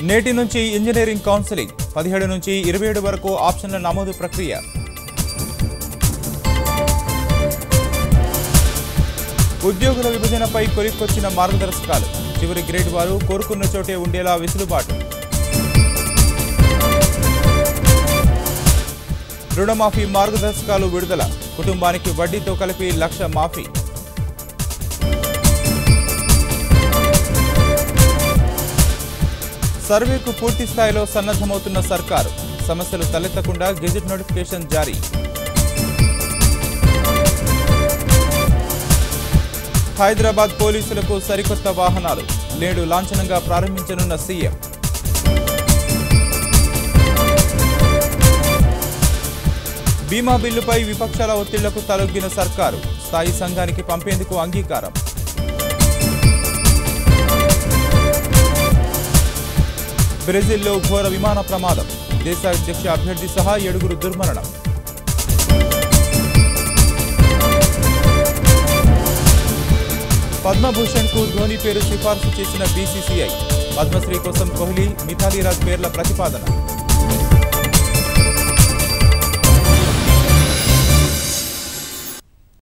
నేటి నుంచి engineering counselling 17 నుంచి 27 వరకు ఆప్షన్ల నమోదు ప్రక్రియ. ఉద్యోగుల విభజనపై కొలిక్కొచ్చిన మార్గదర్శకాలు. చివరి గ్రేడ్ వారు కోరుకున్న చోటే ఉండేలా వెసులుబాటు. రుణమాఫీ మార్గదర్శకాలు విడుదల. కుటుంబానికి వడ్డీతో కలిపి 1,00,000 మాఫీ. సర్వేకు పూర్తి స్థాయిలో సన్నద్ధమవుతున్న సర్కారు. సమస్యలు తలెత్తకుండా గెజెట్ నోటిఫికేషన్ జారీ. హైదరాబాద్ పోలీసులకు సరికొత్త వాహనాలు. నేడు లాంఛనంగా ప్రారంభించనున్న సీఎం. బీమా బిల్లుపై విపక్షాల ఒత్తిళ్లకు తలొగ్గిన సర్కారు. స్థాయి సంఘానికి పంపేందుకు అంగీకారం. బ్రెజిల్లో ఘోర విమాన ప్రమాదం. దేశాధ్యక్ష అభ్యర్థి సహా 7 దుర్మరణం. పద్మభూషణ్కు ధోని పేరు సిఫార్సు చేసిన బీసీసీఐ. పద్మశ్రీ కోసం కోహ్లీ, మిథాలీ రాజ్ పేర్ల ప్రతిపాదన.